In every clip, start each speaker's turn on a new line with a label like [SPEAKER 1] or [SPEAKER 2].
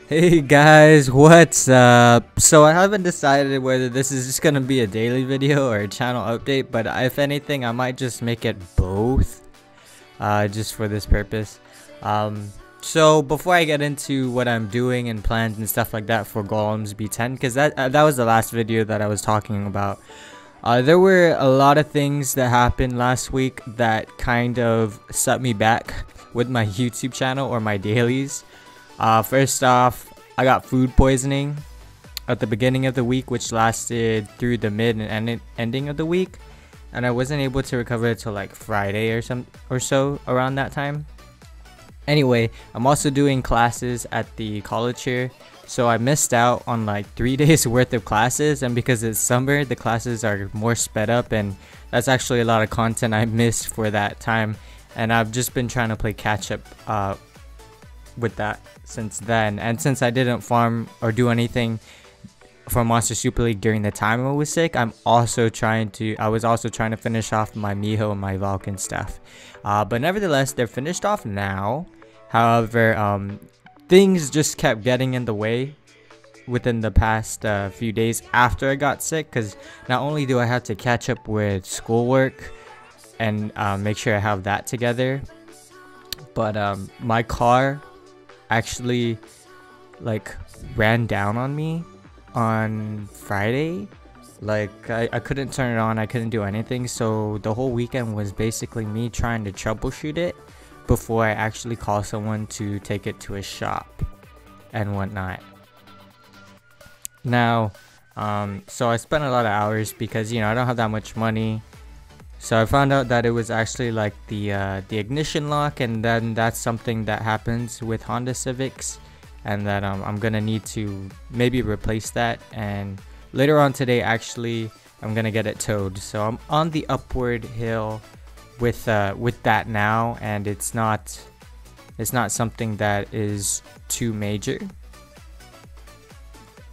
[SPEAKER 1] Hey guys, what's up? So I haven't decided whether this is just gonna be a daily video or a channel update, but if anything I might just make it both, just for this purpose. So before I get into what I'm doing and plans and stuff like that for Golem's B10, because that was the last video that I was talking about. There were a lot of things that happened last week that kind of set me back with my YouTube channel or my dailies. First off, I got food poisoning at the beginning of the week, which lasted through the mid and ending of the week, and I wasn't able to recover until like Friday or so around that time. Anyway, I'm also doing classes at the college here, so I missed out on like 3 days worth of classes, and because it's summer, the classes are more sped up, and that's actually a lot of content I missed for that time, and I've just been trying to play catch up with that since then. And since I didn't farm or do anything for Monster Super League during the time I was sick, I was also trying to finish off my Miho and my Vulcan stuff, but nevertheless they're finished off now. However, things just kept getting in the way within the past few days after I got sick, because not only do I have to catch up with schoolwork and make sure I have that together, but my car actually like ran down on me on Friday. Like I couldn't turn it on, I couldn't do anything, so the whole weekend was basically me trying to troubleshoot it before I actually call someone to take it to a shop and whatnot. Now so I spent a lot of hours because, you know, I don't have that much money. So I found out that it was actually like the ignition lock, and then that's something that happens with Honda Civics, and that I'm gonna need to maybe replace that, and later on today actually I'm gonna get it towed. So I'm on the upward hill with that now, and it's not something that is too major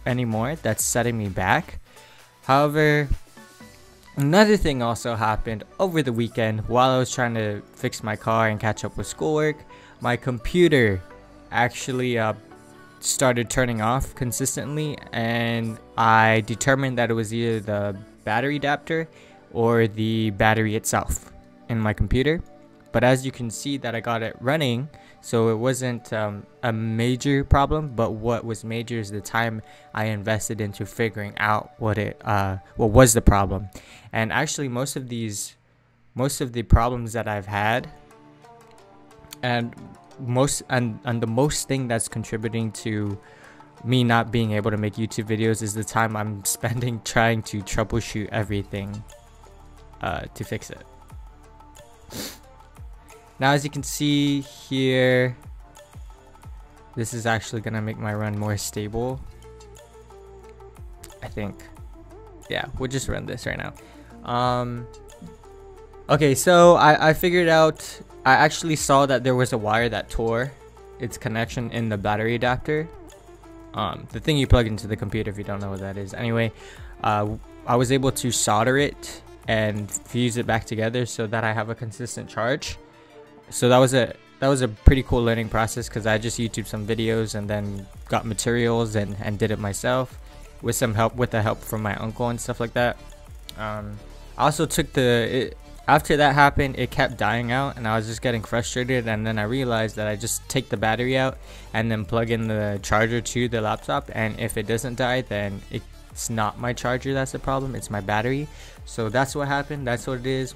[SPEAKER 1] anymore that's setting me back. However, another thing also happened over the weekend while I was trying to fix my car and catch up with schoolwork. My computer actually started turning off consistently, and I determined that it was either the battery adapter or the battery itself in my computer. But as you can see that I got it running, so it wasn't a major problem, but what was major is the time I invested into figuring out what was the problem. And actually most of the problems that I've had, and the most thing that's contributing to me not being able to make YouTube videos is the time I'm spending trying to troubleshoot everything to fix it. Now, as you can see here, this is actually gonna make my run more stable, I think. Yeah, we'll just run this right now. Okay, so I figured out, I actually saw that there was a wire that tore its connection in the battery adapter, the thing you plug into the computer, if you don't know what that is. Anyway, I was able to solder it and fuse it back together so that I have a consistent charge. So that was a pretty cool learning process, because I just YouTubed some videos and then got materials and did it myself with the help from my uncle and stuff like that. I also took after that happened, it kept dying out, and I was just getting frustrated, and then I realized that I just take the battery out and then plug in the charger to the laptop, and if it doesn't die, then it's not my charger that's the problem, it's my battery. So that's what happened, that's what it is.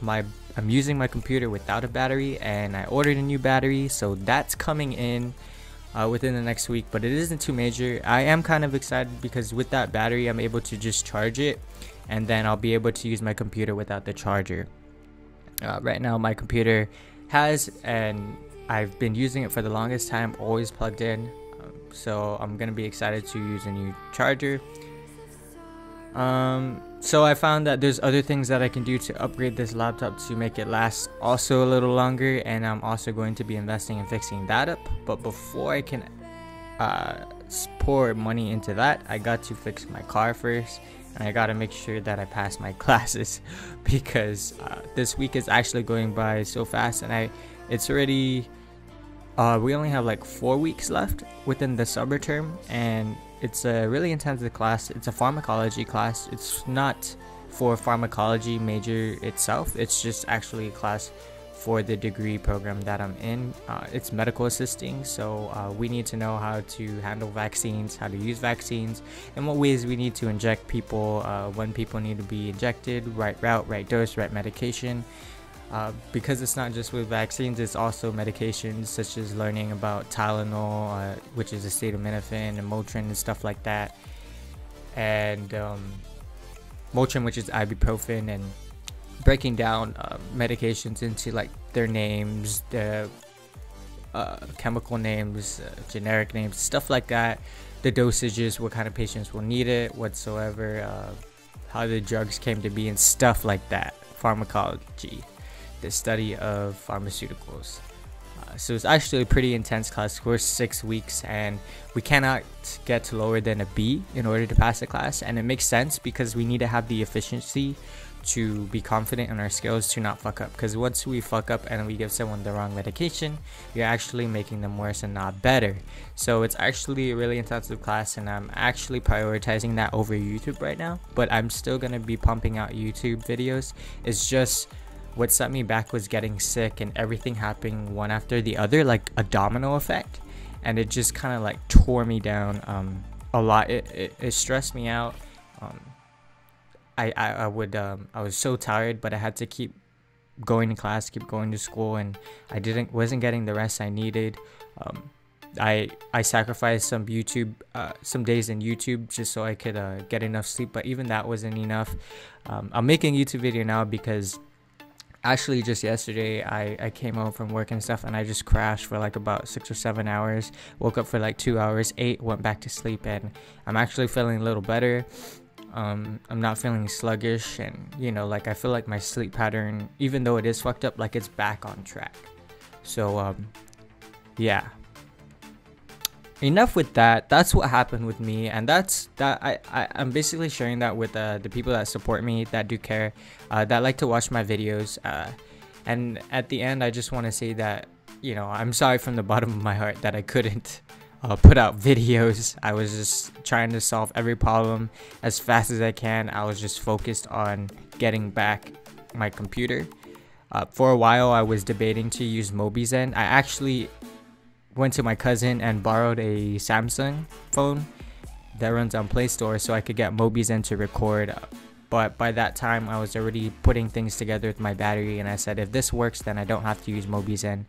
[SPEAKER 1] I'm using my computer without a battery, and I ordered a new battery, so that's coming in within the next week, but it isn't too major. I am kind of excited because with that battery I'm able to just charge it, and then I'll be able to use my computer without the charger. Right now my computer has, and I've been using it for the longest time, always plugged in, so I'm gonna be excited to use a new charger. So I found that there's other things that I can do to upgrade this laptop to make it last also a little longer, and I'm also going to be investing in fixing that up. But before I can pour money into that, I got to fix my car first, and I got to make sure that I pass my classes, because this week is actually going by so fast, and it's already We only have like 4 weeks left within the summer term, and it's a really intensive class. It's a pharmacology class. It's not for pharmacology major itself. It's just actually a class for the degree program that I'm in. It's medical assisting, so we need to know how to handle vaccines, how to use vaccines, and what ways we need to inject people, when people need to be injected, right route, right dose, right medication. Because it's not just with vaccines, it's also medications, such as learning about Tylenol, which is acetaminophen, and Motrin and stuff like that, and Motrin, which is ibuprofen, and breaking down medications into like their names, the chemical names, generic names, stuff like that, the dosages, what kind of patients will need it whatsoever, how the drugs came to be, and stuff like that. Pharmacology, the study of pharmaceuticals. So it's actually a pretty intense class. We're 6 weeks, and we cannot get to lower than a B in order to pass the class, and it makes sense because we need to have the efficiency to be confident in our skills to not fuck up, because once we fuck up and we give someone the wrong medication, you're actually making them worse and not better. So it's actually a really intensive class, and I'm actually prioritizing that over YouTube right now, but I'm still gonna be pumping out YouTube videos. It's just what set me back was getting sick and everything happening one after the other, like a domino effect, and it just kind of like tore me down a lot. It stressed me out. I was so tired, but I had to keep going to class, keep going to school, and I wasn't getting the rest I needed. I sacrificed some days in YouTube just so I could get enough sleep, but even that wasn't enough. I'm making a YouTube video now because actually just yesterday I came home from work and stuff, and I just crashed for like about 6 or 7 hours, woke up for like 2 hours, ate, went back to sleep, and I'm actually feeling a little better. I'm not feeling sluggish, and you know, like I feel like my sleep pattern, even though it is fucked up, like it's back on track. So yeah, enough with that. That's what happened with me, and I'm basically sharing that with the people that support me, that do care, that like to watch my videos, and at the end I just want to say that, you know, I'm sorry from the bottom of my heart that I couldn't put out videos. I was just trying to solve every problem as fast as I can. I was just focused on getting back my computer. For a while I was debating to use Mobizen. I actually went to my cousin and borrowed a Samsung phone that runs on Play Store so I could get Mobizen to record, but by that time I was already putting things together with my battery, and I said, if this works, then I don't have to use Mobizen,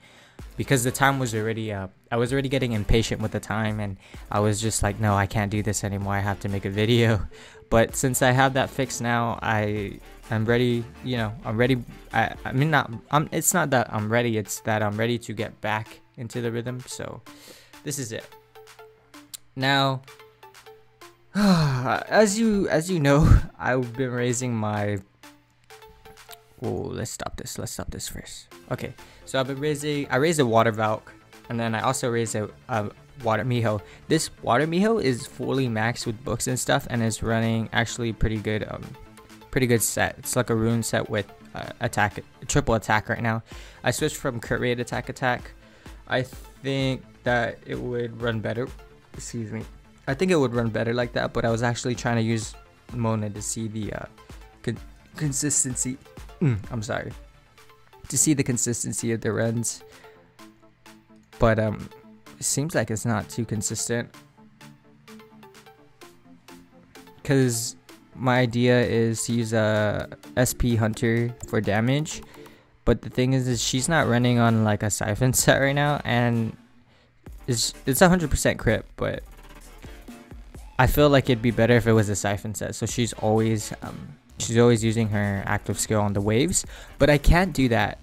[SPEAKER 1] because the time was already I was already getting impatient with the time, and I was just like, no, I can't do this anymore, I have to make a video. But since I have that fixed now, I'm ready. You know, I'm ready. It's not that I'm ready, it's that I'm ready to get back into the rhythm. So this is it. Now as you know, I've been raising my let's stop this first. Okay, so I raised a water Valk, and then I also raised a water Miho. This water Miho is fully maxed with books and stuff, and is running actually pretty good set. It's like a rune set with triple attack right now. I switched from crit rate attack. I think that it would run better. Excuse me. I think it would run better like that, but I was actually trying to use Mona to see the consistency. I'm sorry. To see the consistency of the runs, but it seems like it's not too consistent, because my idea is to use a SP Hunter for damage, but the thing is she's not running on like a siphon set right now, and it's 100% crit, but I feel like it'd be better if it was a siphon set, so she's always using her active skill on the waves, but I can't do that.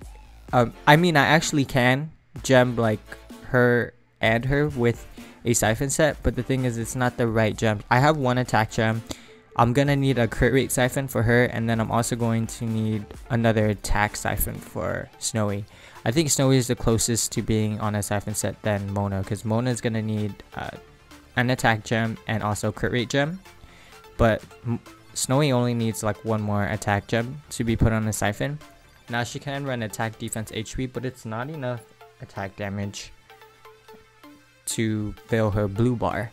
[SPEAKER 1] I mean, I actually can gem like her and her with a siphon set, but the thing is, it's not the right gem. I have one attack gem. I'm gonna need a crit rate siphon for her, and then I'm also going to need another attack siphon for Snowy. I think Snowy is the closest to being on a siphon set than Mona, because Mona is gonna need an attack gem and also crit rate gem, but Snowy only needs like one more attack gem to be put on a siphon. Now she can run attack, defense, HP, but it's not enough attack damage. to fill her blue bar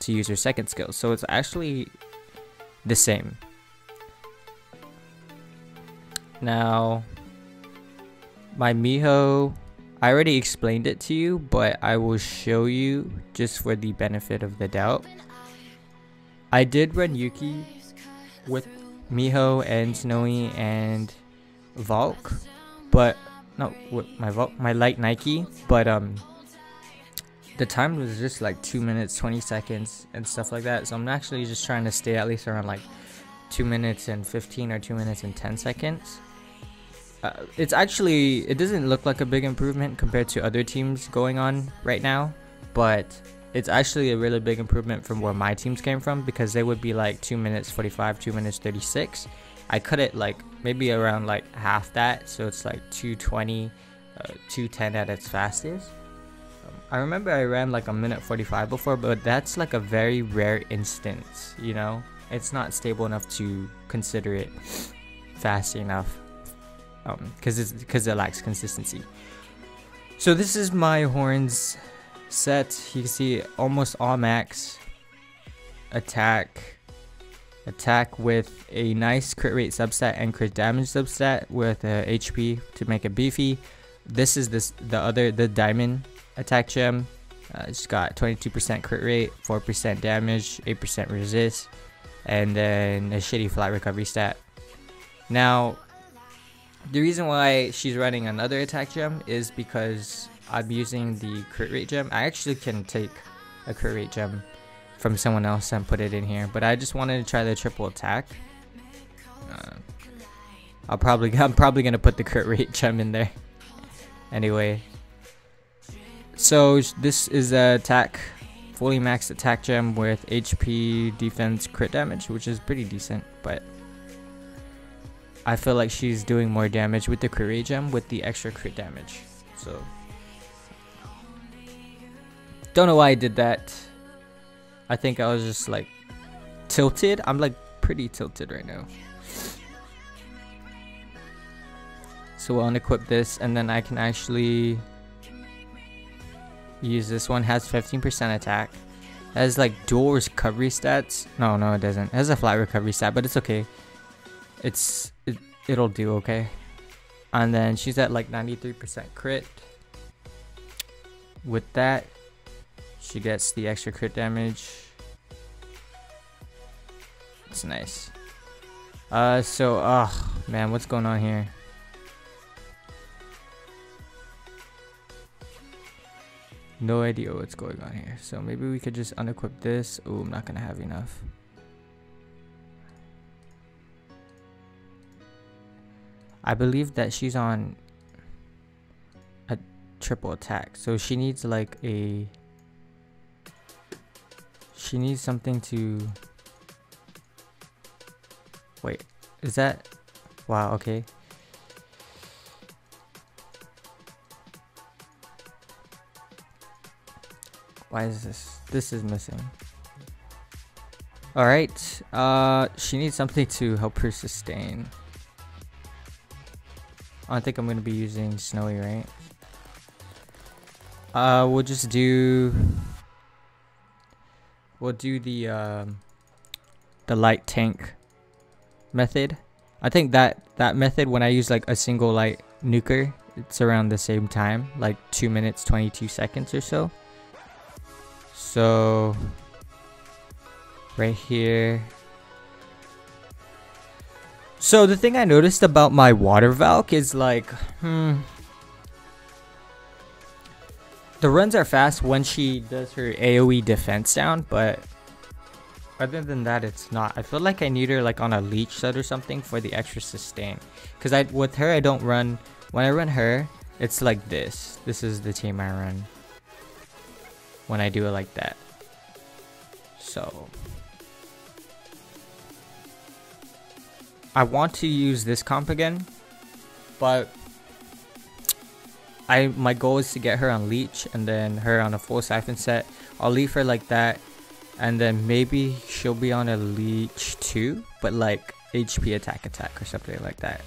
[SPEAKER 1] to use her second skill. So it's actually the same. Now, my Miho, I already explained it to you, but I will show you just for the benefit of the doubt. I did run Yuki with Miho and Snowy and Valk, but no, with my light Nike, but the time was just like 2 minutes 20 seconds and stuff like that. So I'm actually just trying to stay at least around like 2 minutes and 15 or 2 minutes and 10 seconds. It's actually, it doesn't look like a big improvement compared to other teams going on right now, but it's actually a really big improvement from where my teams came from, because they would be like 2 minutes 45, 2 minutes 36. I cut it like maybe around like half that, so it's like 220, 210 at its fastest. I remember I ran like a minute 45 before, but that's like a very rare instance, you know? It's not stable enough to consider it fast enough, because it lacks consistency. So this is my horns set. You can see almost all max attack with a nice crit rate substat and crit damage substat with HP to make it beefy. This is the diamond attack gem. It's got 22% crit rate, 4% damage, 8% resist, and then a shitty flat recovery stat. Now, the reason why she's running another attack gem is because I'm using the crit rate gem. I actually can take a crit rate gem from someone else and put it in here, but I just wanted to try the triple attack. I'm probably gonna put the crit rate gem in there anyway. So this is a attack, fully maxed attack gem with HP, defense, crit damage, which is pretty decent, but I feel like she's doing more damage with the crit rate gem with the extra crit damage. So don't know why I did that. I think I was just like tilted. I'm like pretty tilted right now. So we'll unequip this, and then I can actually use this one. Has 15% attack. Has like dual recovery stats. No, it doesn't. It has a flat recovery stat, but it's okay. It'll do okay. And then she's at like 93% crit. With that, she gets the extra crit damage. It's nice. Oh man, what's going on here? No idea what's going on here. So maybe we could just unequip this. Oh, I'm not gonna have enough. I believe that she's on a triple attack, so she needs like she needs something to wait, is that, wow, okay. Why is this is missing? All right, she needs something to help her sustain. I think I'm gonna be using Snowy, right? We'll do the light tank method. I think that method, when I use like a single light nuker, it's around the same time, like 2 minutes 22 seconds or so. So right here. So the thing I noticed about my water Valk is like, the runs are fast when she does her AoE defense down, but other than that, it's not. I feel like I need her like on a leech set or something for the extra sustain. Because with her, I don't run. When I run her, it's like this. This is the team I run when I do it like that. So I want to use this comp again, but my goal is to get her on leech and then her on a full siphon set. I'll leave her like that, and then maybe she'll be on a leech too, but like HP attack or something like that,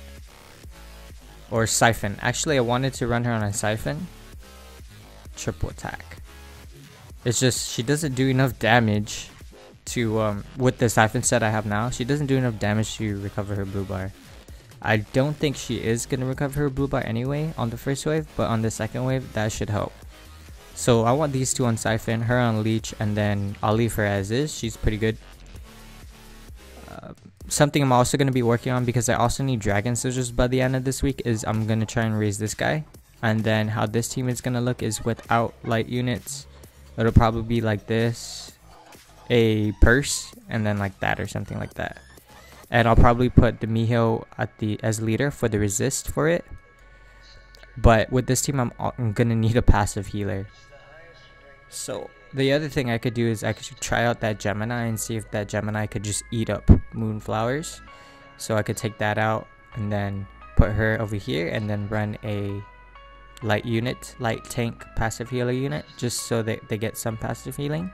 [SPEAKER 1] or siphon. Actually, I wanted to run her on a siphon triple attack. It's just she doesn't do enough damage to with the siphon set I have now. She doesn't do enough damage to recover her blue bar. I don't think she is gonna recover her blue bar anyway on the first wave, but on the second wave that should help. So I want these two on siphon, her on leech, and then I'll leave her as is. She's pretty good. Something I'm also gonna be working on, because I also need dragon scissors by the end of this week, is I'm gonna try and raise this guy. And then how this team is gonna look is without light units. It'll probably be like this, a purse, and then like that or something like that. And I'll probably put the Miho at as leader for the resist for it. But with this team, I'm gonna need a passive healer. So the other thing I could do is I could try out that Gemini and see if that Gemini could just eat up moonflowers. So I could take that out and then put her over here and then run a light tank passive healer unit, just so that they get some passive healing.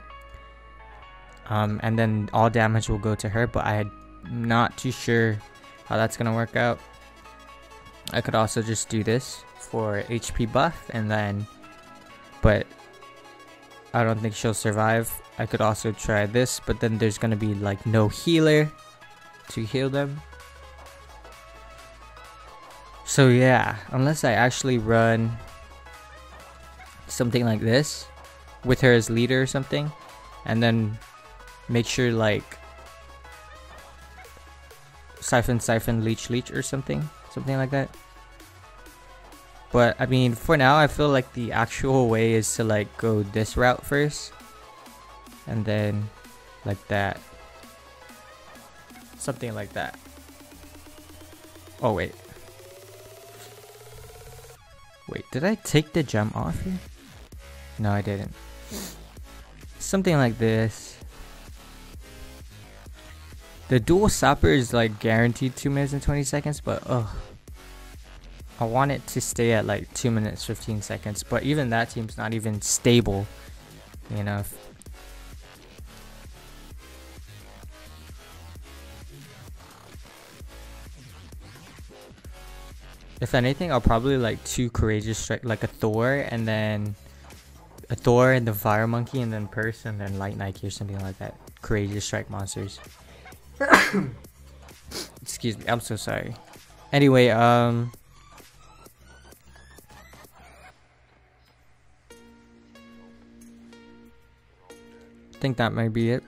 [SPEAKER 1] And then all damage will go to her, but I'm not too sure how that's gonna work out. I could also just do this for HP buff, and then, but I don't think she'll survive. I could also try this, but then there's gonna be like no healer to heal them. So yeah, unless I actually run something like this with her as leader or something, and then make sure like siphon leech or something like that. But I mean, for now I feel like the actual way is to like go this route first, and then like that, something like that. Oh wait, did I take the gem off here? No, I didn't. Something like this. The dual sapper is like guaranteed 2 minutes and 20 seconds, but I want it to stay at like 2 minutes 15 seconds. But even that team's not even stable enough. If anything, I'll probably like 2 courageous strike, like a Thor and then the fire monkey, and then purse, and then light Nike or something like that. Courageous strike monsters. Excuse me, I'm so sorry. Anyway, I think that might be it.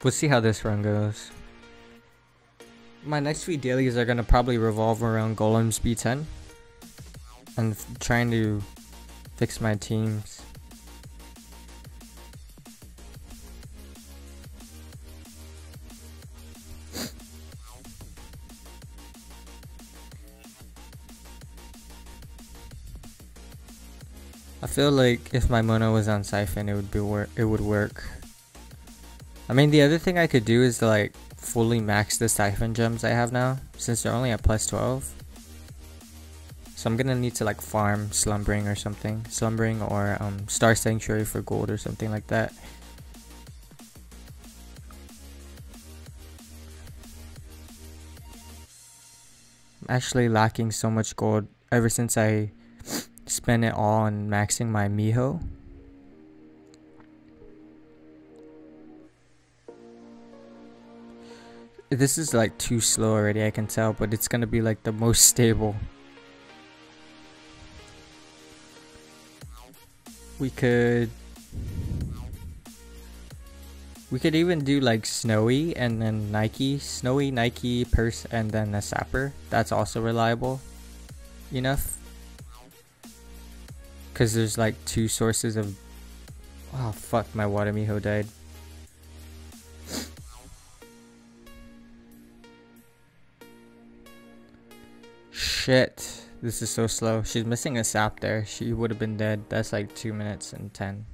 [SPEAKER 1] We'll see how this run goes. My next few dailies are gonna probably revolve around Golem's B10 and trying to fix my teams. I feel like if my Mono was on Siphon, it would work. I mean, the other thing I could do is like fully max the Siphon gems I have now, since they're only at plus 12. So I'm gonna need to like farm Slumbering or something. Slumbering or Star Sanctuary for gold or something like that. I'm actually lacking so much gold ever since I spent it all on maxing my Miho. This is like too slow already, I can tell, but it's gonna be like the most stable. We could even do like Snowy and then Nike. Snowy, Nike, Purse, and then a Sapper. That's also reliable enough. Because there's like 2 sources of... Oh fuck, my Water Miho died. Shit. This is so slow. She's missing a sap there. She would have been dead. That's like 2 minutes and 10.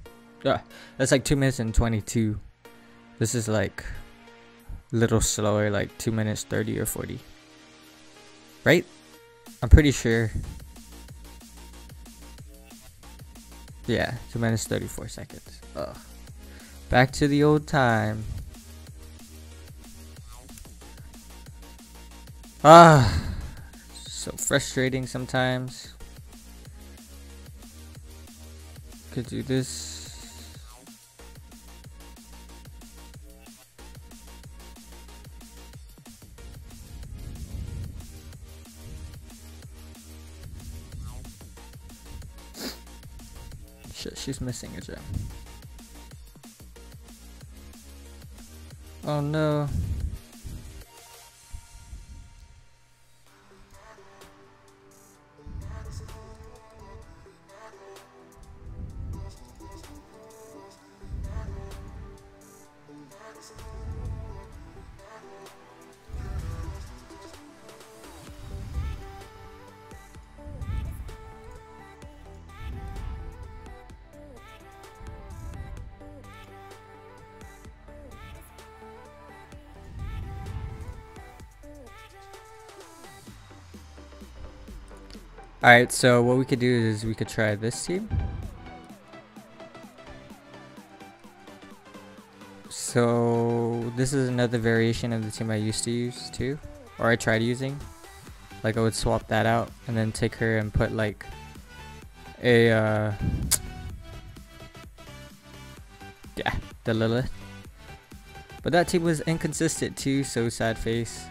[SPEAKER 1] That's like 2 minutes and 22. This is like a little slower, like 2 minutes 30 or 40. Right? I'm pretty sure. Yeah, 2 minutes 34 seconds. Ugh. Back to the old time. Ah, so frustrating sometimes. Could do this. Shit, she's missing a gem. Oh no. Alright, so what we could do is we could try this team. So this is another variation of the team I used to use too, or I tried using. Like I would swap that out and then take her and put like a yeah, the Lilith. But that team was inconsistent too, so sad face.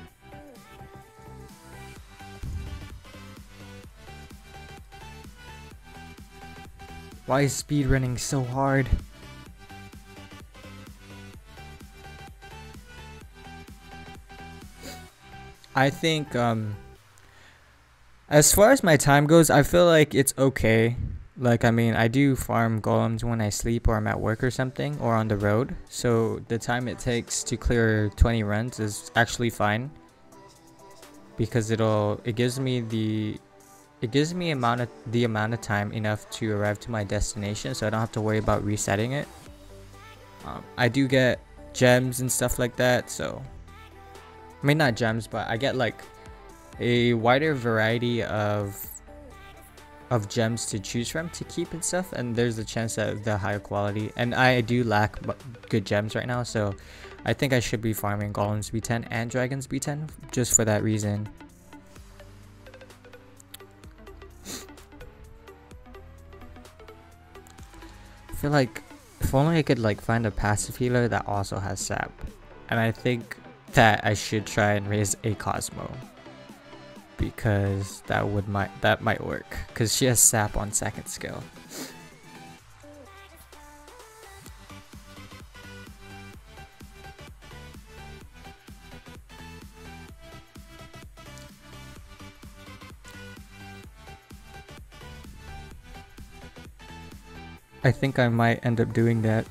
[SPEAKER 1] Why is speed running so hard? I think as far as my time goes, I feel like it's okay. Like, I mean, I do farm golems when I sleep or I'm at work or something or on the road. So the time it takes to clear 20 runs is actually fine. Because it gives me the amount of time enough to arrive to my destination, so I don't have to worry about resetting it. I do get gems and stuff like that, so I mean not gems, but I get like a wider variety of gems to choose from to keep and stuff, and there's a chance that they're higher quality, and I do lack good gems right now, so I think I should be farming golems B10 and dragons B10 just for that reason. I feel like if only I could like find a passive healer that also has sap, and I think that I should try and raise a Cosmo because that might work because she has sap on second skill. I think I might end up doing that,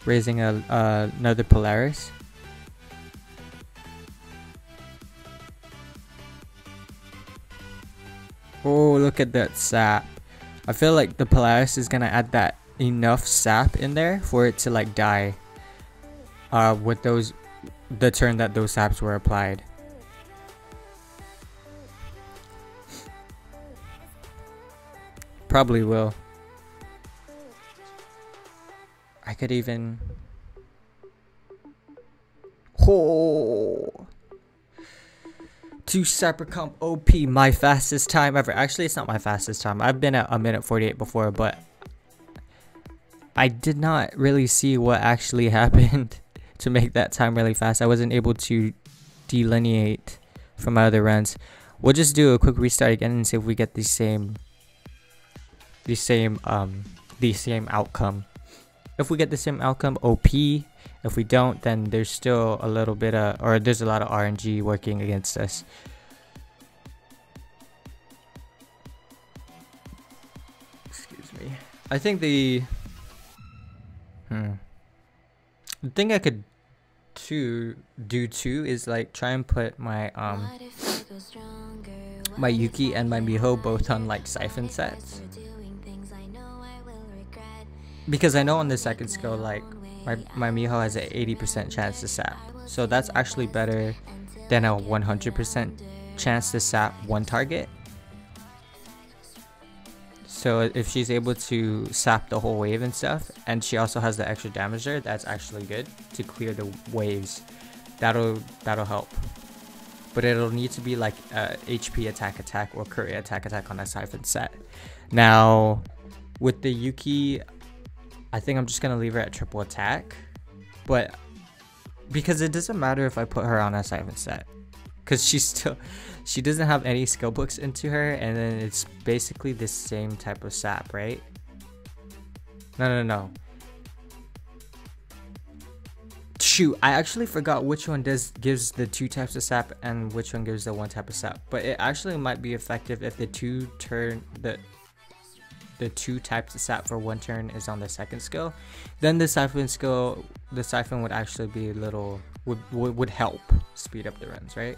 [SPEAKER 1] raising another Polaris. Oh, look at that sap. I feel like the Polaris is gonna add that enough sap in there for it to like die with the turn that those saps were applied. Probably will. I could even... Oh! 2 Cyber Comp OP, my fastest time ever. Actually, it's not my fastest time. I've been at 1:48 before, but I did not really see what actually happened to make that time really fast. I wasn't able to delineate from my other runs. We'll just do a quick restart again and see if we get the same outcome. If we get the same outcome, OP. If we don't, then there's still a little bit there's a lot of RNG working against us. Excuse me. I think the thing I could do too is like try and put my my Yuki and my Miho both on like siphon sets. Because I know on the second skill, like my Miho has an 80% chance to sap, so that's actually better than a 100% chance to sap one target. So if she's able to sap the whole wave and stuff, and she also has the extra damage there, that's actually good to clear the waves. That'll help. but it'll need to be like HP attack or career attack on a Siphon set. Now with the Yuki, I think I'm just gonna leave her at triple attack, but because it doesn't matter if I put her on a Siphon set, because she doesn't have any skill books into her, and then it's basically the same type of sap, right? No. Shoot, I actually forgot which one gives the 2 types of sap and which one gives the 1 type of sap. But it actually might be effective if the 2 types of sap for 1 turn is on the 2nd skill. Then the Siphon would actually be a little would help speed up the runs, right?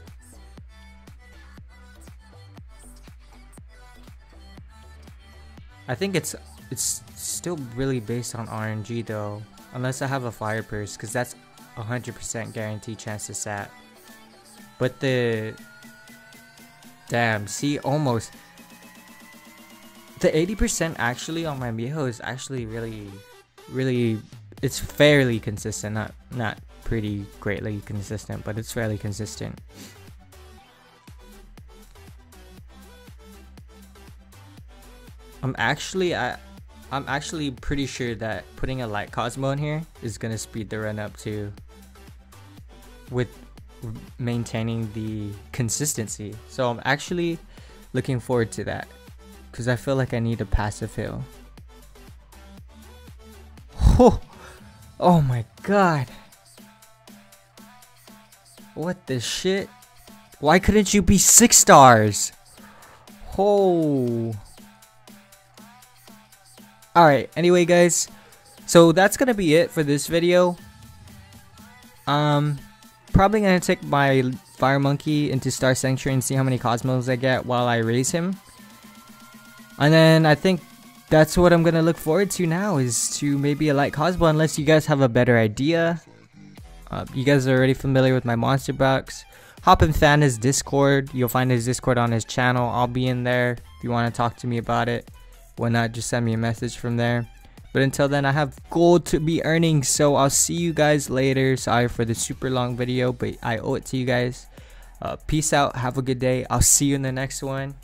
[SPEAKER 1] I think it's still really based on RNG though, unless I have a Fire Purse, because that's 100% guaranteed chance to sap. But see, almost the 80% actually on my Miho is actually really it's fairly consistent, not pretty greatly consistent, but it's fairly consistent. I'm actually pretty sure that putting a light Cosmo in here is gonna speed the run up too, with maintaining the consistency. So I'm actually looking forward to that, because I feel like I need a passive heal. Oh my god. What the shit? Why couldn't you be 6 stars? Oh. Alright, anyway guys, so that's gonna be it for this video. Probably gonna take my Fire Monkey into Star Sanctuary and see how many Cosmos I get while I raise him. And then I think that's what I'm gonna look forward to now, is to maybe a light Cosmo, unless you guys have a better idea. You guys are already familiar with my monster box. Hop and fan his Discord. You'll find his Discord on his channel. I'll be in there if you want to talk to me about it. Why not just send me a message from there. But until then, I have gold to be earning, so I'll see you guys later. Sorry for the super long video, but I owe it to you guys. Peace out, have a good day. I'll see you in the next one.